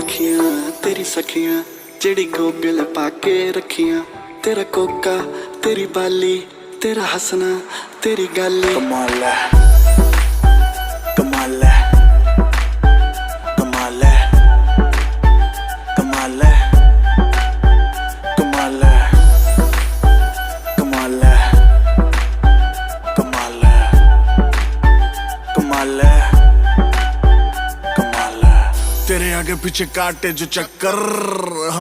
अखियां तेरी सखियां जेड़ी गोगल पाके रखियां। तेरा कोका तेरी बाली तेरा हंसना तेरी गाली। कमाल है कमाल है कमाल है कमाल है कमाल है कमाल है कमाल है कमाल है कमाल है। तेरे आगे पीछे काटे जो चक्कर